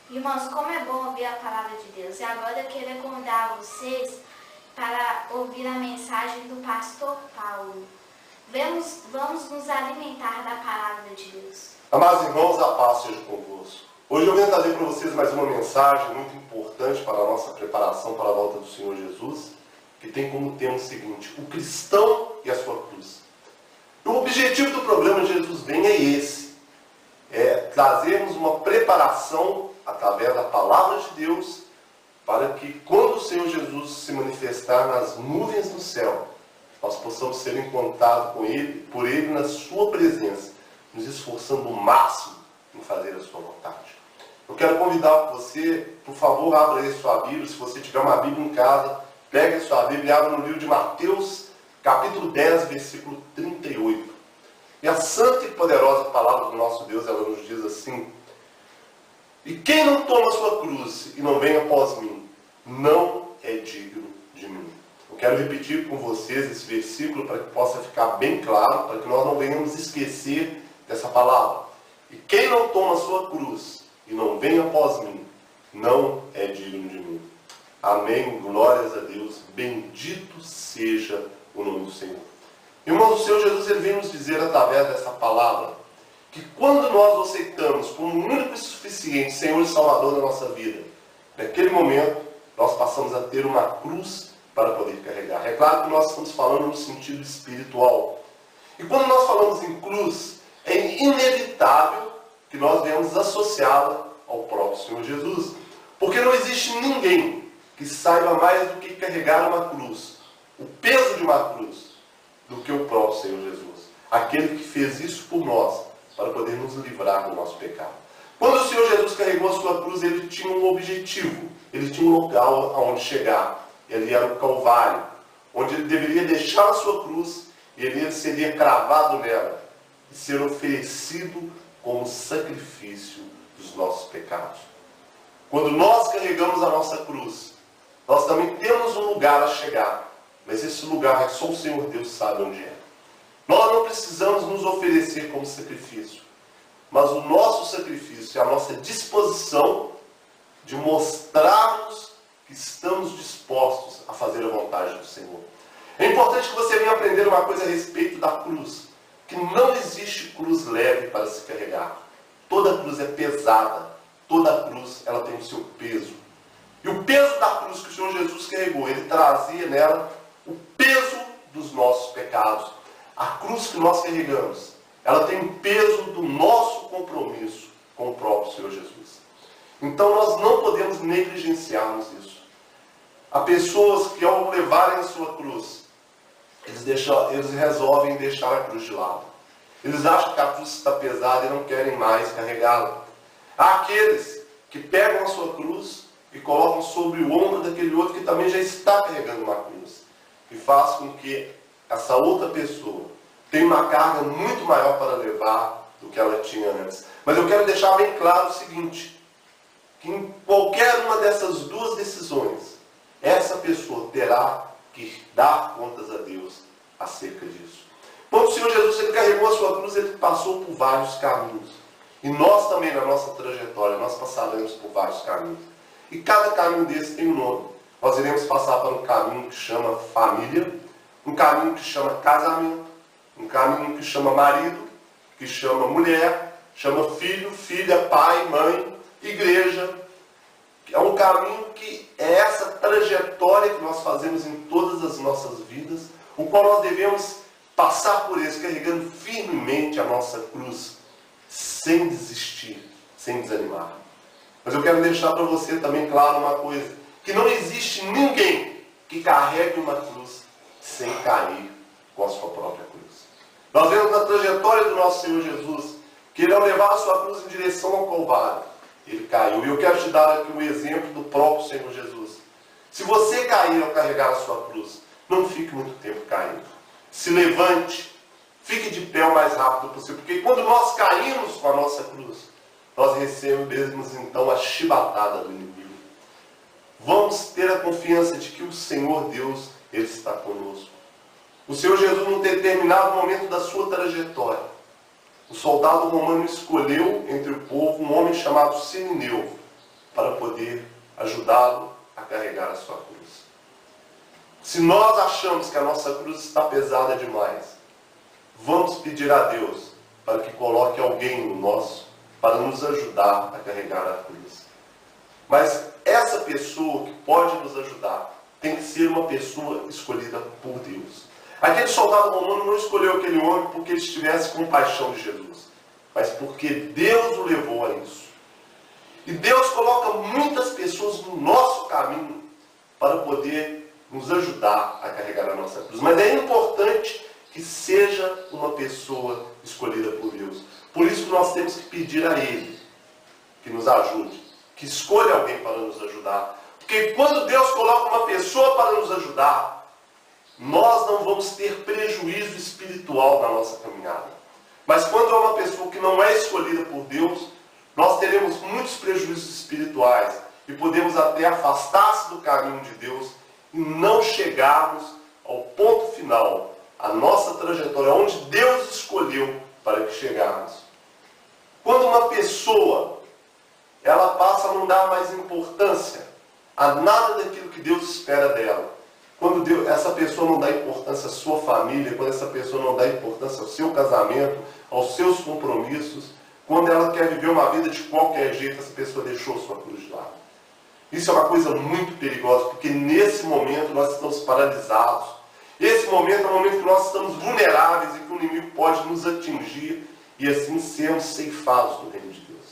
Irmãos, como é bom ouvir a palavra de Deus. E agora eu quero convidar vocês para ouvir a mensagem do pastor Paulo. Vamos nos alimentar da palavra de Deus. Amados irmãos, a paz seja convosco. Hoje eu venho trazer para vocês mais uma mensagem muito importante para a nossa preparação para a volta do Senhor Jesus, que tem como tema o seguinte: o cristão e a sua cruz. E o objetivo do programa Jesus Vem é esse: trazermos uma preparação através da palavra de Deus, para que quando o Senhor Jesus se manifestar nas nuvens do céu, nós possamos ser encontrados por Ele na sua presença, nos esforçando o máximo em fazer a sua vontade. Eu quero convidar você, por favor, abra aí sua Bíblia. Se você tiver uma Bíblia em casa, pegue a sua Bíblia e abra no livro de Mateus, capítulo 10, versículo 38. E a santa e poderosa palavra do nosso Deus, ela nos diz assim: e quem não toma a sua cruz e não vem após mim, não é digno de mim. Eu quero repetir com vocês esse versículo para que possa ficar bem claro, para que nós não venhamos esquecer dessa palavra. E quem não toma a sua cruz e não vem após mim, não é digno de mim. Amém, glórias a Deus, bendito seja o nome do Senhor. Irmãos, o Senhor Jesus ele vem nos dizer através dessa palavra que quando nós o aceitamos como o único e suficiente Senhor e Salvador da nossa vida, naquele momento nós passamos a ter uma cruz para poder carregar. É claro que nós estamos falando no sentido espiritual. E quando nós falamos em cruz, é inevitável que nós venhamos associá-la ao próprio Senhor Jesus. Porque não existe ninguém que saiba mais do que carregar uma cruz, o peso de uma cruz, do que o próprio Senhor Jesus. Aquele que fez isso por nós, para poder nos livrar do nosso pecado. Quando o Senhor Jesus carregou a sua cruz, ele tinha um objetivo, ele tinha um local aonde chegar. Ele era o Calvário, onde ele deveria deixar a sua cruz e ele seria cravado nela e ser oferecido como sacrifício dos nossos pecados. Quando nós carregamos a nossa cruz, nós também temos um lugar a chegar, mas esse lugar só o Senhor Deus sabe onde é. Nós não precisamos nos oferecer como sacrifício, mas o nosso sacrifício é a nossa disposição de mostrarmos que estamos dispostos a fazer a vontade do Senhor. É importante que você venha aprender uma coisa a respeito da cruz, que não existe cruz leve para se carregar. Toda cruz é pesada, toda cruz ela tem o seu peso. E o peso da cruz que o Senhor Jesus carregou, ele trazia nela o peso dos nossos pecados. A cruz que nós carregamos, ela tem o peso do nosso compromisso com o próprio Senhor Jesus. Então nós não podemos negligenciarmos isso. Há pessoas que ao levarem a sua cruz, eles resolvem deixar a cruz de lado. Eles acham que a cruz está pesada e não querem mais carregá-la. Há aqueles que pegam a sua cruz e colocam sobre o ombro daquele outro que também já está carregando uma cruz. E faz com que essa outra pessoa tem uma carga muito maior para levar do que ela tinha antes. Mas eu quero deixar bem claro o seguinte: que em qualquer uma dessas duas decisões, essa pessoa terá que dar contas a Deus acerca disso. Quando o Senhor Jesus ele carregou a sua cruz, ele passou por vários caminhos. E nós também, na nossa trajetória, nós passaremos por vários caminhos. E cada caminho desse tem um nome. Nós iremos passar por um caminho que chama família, um caminho que chama casamento, um caminho que chama marido, que chama mulher, chama filho, filha, pai, mãe, igreja. É um caminho que é essa trajetória que nós fazemos em todas as nossas vidas, o qual nós devemos passar por isso, carregando firmemente a nossa cruz, sem desistir, sem desanimar. Mas eu quero deixar para você também claro uma coisa, que não existe ninguém que carregue uma cruz sem cair com a sua própria cruz. Nós vemos na trajetória do nosso Senhor Jesus, que ele ao levar a sua cruz em direção ao Calvário, ele caiu. E eu quero te dar aqui um exemplo do próprio Senhor Jesus. Se você cair ao carregar a sua cruz, não fique muito tempo caindo. Se levante, fique de pé o mais rápido possível, porque quando nós caímos com a nossa cruz, nós recebemos então a chibatada do inimigo. Vamos ter a confiança de que o Senhor Deus, ele está conosco. O Senhor Jesus, num determinado momento da sua trajetória, o soldado romano escolheu entre o povo um homem chamado Sirineu, para poder ajudá-lo a carregar a sua cruz. Se nós achamos que a nossa cruz está pesada demais, vamos pedir a Deus para que coloque alguém no nosso para nos ajudar a carregar a cruz. Mas essa pessoa que pode nos ajudar tem que ser uma pessoa escolhida por Deus. Aquele soldado romano não escolheu aquele homem porque ele estivesse com compaixão de Jesus, mas porque Deus o levou a isso. E Deus coloca muitas pessoas no nosso caminho para poder nos ajudar a carregar a nossa cruz. Mas é importante que seja uma pessoa escolhida por Deus. Por isso que nós temos que pedir a Ele que nos ajude, que escolha alguém para nos ajudar. Porque quando Deus coloca uma pessoa para nos ajudar, nós não vamos ter prejuízo espiritual na nossa caminhada. Mas quando é uma pessoa que não é escolhida por Deus, nós teremos muitos prejuízos espirituais e podemos até afastar-se do caminho de Deus e não chegarmos ao ponto final, a nossa trajetória, onde Deus escolheu para que chegarmos. Quando uma pessoa, ela passa a não dar mais importância a nada daquilo que Deus espera dela, quando essa pessoa não dá importância à sua família, quando essa pessoa não dá importância ao seu casamento, aos seus compromissos, quando ela quer viver uma vida de qualquer jeito, essa pessoa deixou sua cruz de lado. Isso é uma coisa muito perigosa, porque nesse momento nós estamos paralisados. Esse momento é um momento que nós estamos vulneráveis e que o inimigo pode nos atingir e assim sermos ceifados do reino de Deus.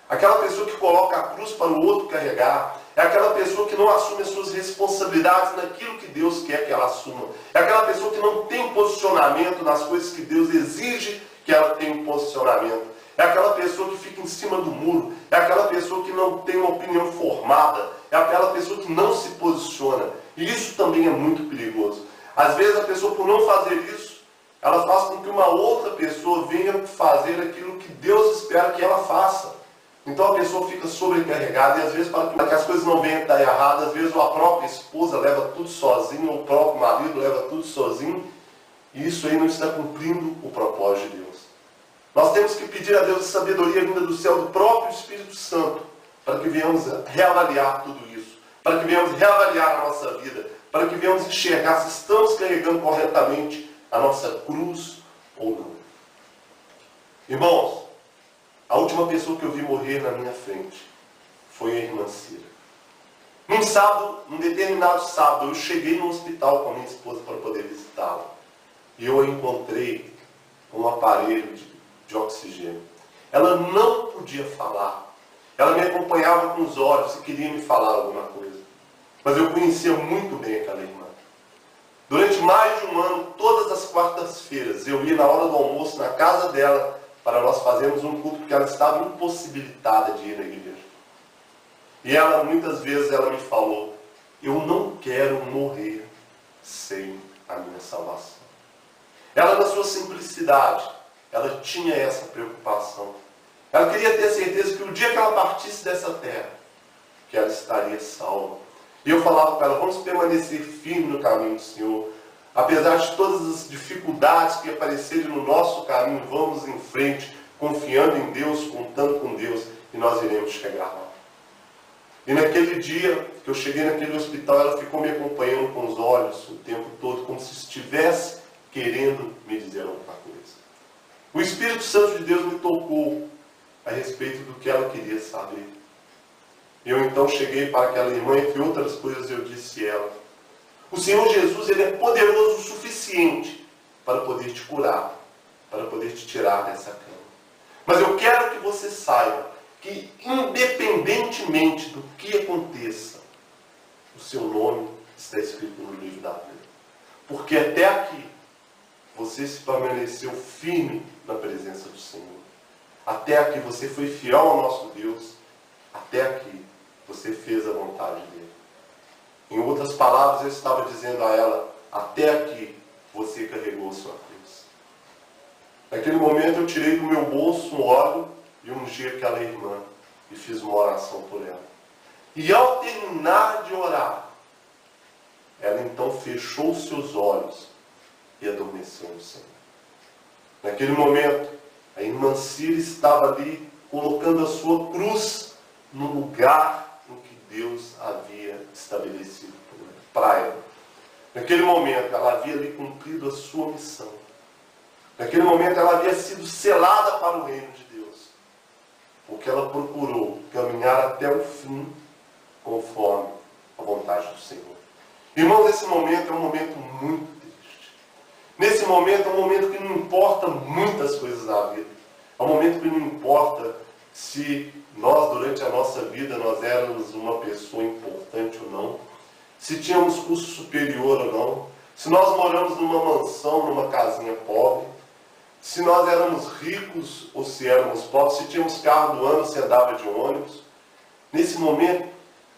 Aquela pessoa que coloca a cruz para o outro carregar, é aquela pessoa que não assume as suas responsabilidades naquilo que Deus quer que ela assuma. É aquela pessoa que não tem posicionamento nas coisas que Deus exige que ela tenha um posicionamento. É aquela pessoa que fica em cima do muro. É aquela pessoa que não tem uma opinião formada. É aquela pessoa que não se posiciona. E isso também é muito perigoso. Às vezes a pessoa, por não fazer isso, ela faz com que uma outra pessoa venha fazer aquilo que Deus espera que ela faça. Então a pessoa fica sobrecarregada e às vezes, para que as coisas não venham a dar errado, às vezes a própria esposa leva tudo sozinho, ou o próprio marido leva tudo sozinho, e isso aí não está cumprindo o propósito de Deus. Nós temos que pedir a Deus sabedoria vinda do céu, do próprio Espírito Santo, para que venhamos reavaliar tudo isso, para que venhamos reavaliar a nossa vida, para que venhamos enxergar se estamos carregando corretamente a nossa cruz ou não. Irmãos, a última pessoa que eu vi morrer na minha frente foi a irmã Cira. Num determinado sábado, eu cheguei no hospital com a minha esposa para poder visitá-la. E eu a encontrei com um aparelho de oxigênio. Ela não podia falar. Ela me acompanhava com os olhos e queria me falar alguma coisa. Mas eu conhecia muito bem aquela irmã. Durante mais de um ano, todas as quartas-feiras, eu ia na hora do almoço na casa dela para nós fazermos um culto, porque ela estava impossibilitada de ir na igreja. E ela, muitas vezes, ela me falou, eu não quero morrer sem a minha salvação. Ela, na sua simplicidade, ela tinha essa preocupação. Ela queria ter certeza que o dia que ela partisse dessa terra, que ela estaria salva. E eu falava para ela, vamos permanecer firme no caminho do Senhor. Apesar de todas as dificuldades que aparecerem no nosso caminho, vamos em frente, confiando em Deus, contando com Deus, e nós iremos chegar lá. E naquele dia que eu cheguei naquele hospital, ela ficou me acompanhando com os olhos o tempo todo, como se estivesse querendo me dizer alguma coisa. O Espírito Santo de Deus me tocou a respeito do que ela queria saber. Eu então cheguei para aquela irmã, entre outras coisas eu disse a ela, o Senhor Jesus, Ele é poderoso o suficiente para poder te curar, para poder te tirar dessa cama. Mas eu quero que você saiba que, independentemente do que aconteça, o seu nome está escrito no livro da vida. Porque até aqui, você se permaneceu firme na presença do Senhor. Até aqui você foi fiel ao nosso Deus. Até aqui você fez a vontade dele. Em outras palavras, eu estava dizendo a ela, até aqui você carregou sua cruz. Naquele momento eu tirei do meu bolso um óleo e ungi aquela irmã e fiz uma oração por ela. E ao terminar de orar, ela então fechou os seus olhos e adormeceu no Senhor. Naquele momento, a irmã Cira estava ali colocando a sua cruz no lugar em que Deus havia estabelecido para ela. Naquele momento, ela havia ali cumprido a sua missão. Naquele momento, ela havia sido selada para o reino de Deus. Porque ela procurou caminhar até o fim, conforme a vontade do Senhor. Irmãos, esse momento é um momento muito triste. Nesse momento é um momento que não importa muitas coisas na vida. É um momento que não importa se nós, durante a nossa vida, nós éramos uma pessoa importante ou não, se tínhamos curso superior ou não, se nós moramos numa mansão, numa casinha pobre, se nós éramos ricos ou se éramos pobres, se tínhamos carro do ano, se andava de ônibus. Nesse momento,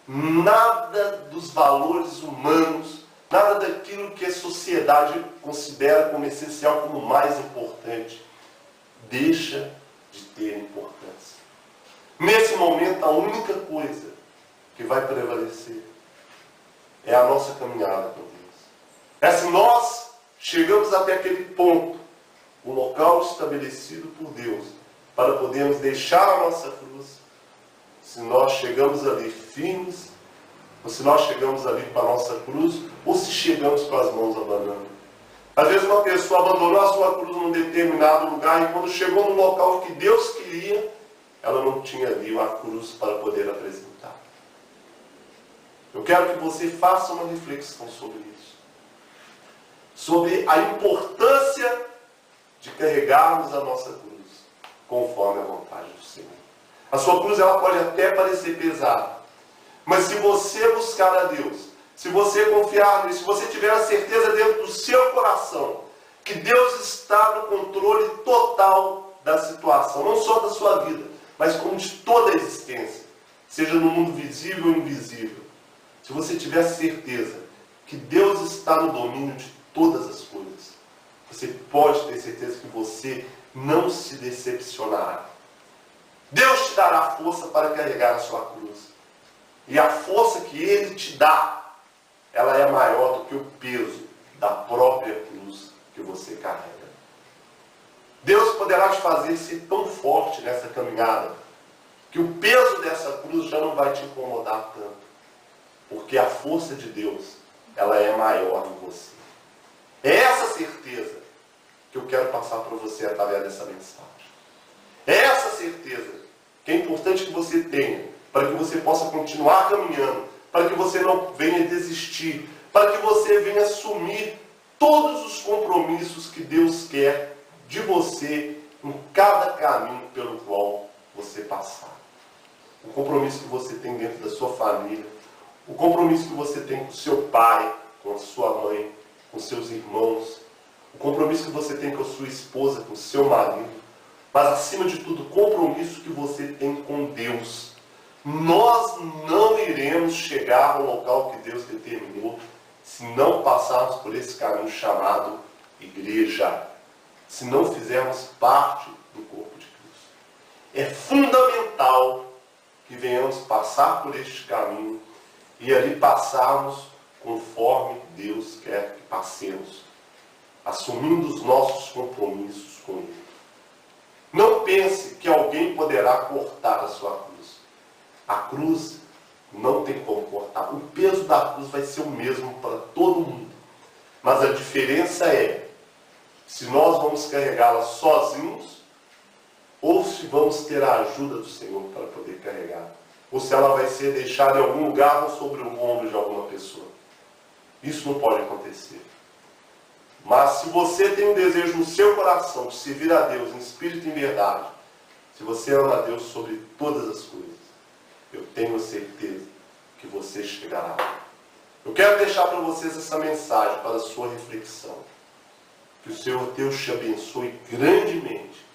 nada dos valores humanos, nada daquilo que a sociedade considera como essencial, como mais importante, deixa de ter importância. Nesse momento, a única coisa que vai prevalecer é a nossa caminhada com Deus. É se nós chegamos até aquele ponto, o local estabelecido por Deus, para podermos deixar a nossa cruz, se nós chegamos ali firmes, ou se nós chegamos ali com a nossa cruz, ou se chegamos com as mãos abanando. Às vezes uma pessoa abandonou a sua cruz num determinado lugar e quando chegou no local que Deus queria, ela não tinha ali a cruz para poder apresentar. Eu quero que você faça uma reflexão sobre isso. Sobre a importância de carregarmos a nossa cruz conforme a vontade do Senhor. A sua cruz ela pode até parecer pesada, mas se você buscar a Deus, se você confiar nisso, se você tiver a certeza dentro do seu coração que Deus está no controle total da situação, não só da sua vida, mas como de toda a existência, seja no mundo visível ou invisível, se você tiver certeza que Deus está no domínio de todas as coisas, você pode ter certeza que você não se decepcionará. Deus te dará força para carregar a sua cruz. E a força que Ele te dá, ela é maior do que o peso da própria cruz que você carrega. Deus poderá te fazer ser tão forte nessa caminhada, que o peso dessa cruz já não vai te incomodar tanto. Porque a força de Deus, ela é maior em você. É essa certeza que eu quero passar para você através dessa mensagem. É essa certeza que é importante que você tenha, para que você possa continuar caminhando, para que você não venha desistir, para que você venha assumir todos os compromissos que Deus quer de você em cada caminho pelo qual você passar. O compromisso que você tem dentro da sua família, o compromisso que você tem com seu pai, com a sua mãe, com seus irmãos, o compromisso que você tem com a sua esposa, com o seu marido, mas acima de tudo, o compromisso que você tem com Deus. Nós não iremos chegar ao local que Deus determinou se não passarmos por esse caminho chamado igreja, se não fizermos parte do corpo de Cristo. É fundamental que venhamos passar por este caminho e ali passarmos conforme Deus quer que passemos, assumindo os nossos compromissos com Ele. Não pense que alguém poderá cortar a sua cruz. A cruz não tem como cortar. O peso da cruz vai ser o mesmo para todo mundo. Mas a diferença é se nós vamos carregá-la sozinhos ou se vamos ter a ajuda do Senhor para poder carregar. Ou se ela vai ser deixada em algum lugar ou sobre o ombro de alguma pessoa. Isso não pode acontecer. Mas se você tem um desejo no seu coração de servir a Deus em espírito e em verdade, se você ama a Deus sobre todas as coisas, eu tenho certeza que você chegará. Eu quero deixar para vocês essa mensagem para a sua reflexão. Que o Senhor Deus te abençoe grandemente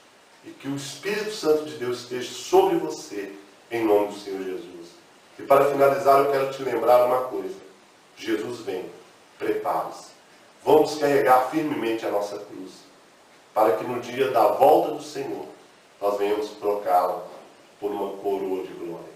e que o Espírito Santo de Deus esteja sobre você, em nome do Senhor Jesus. E para finalizar, eu quero te lembrar uma coisa. Jesus vem, prepare-se. Vamos carregar firmemente a nossa cruz, para que no dia da volta do Senhor, nós venhamos trocá-la por uma coroa de glória.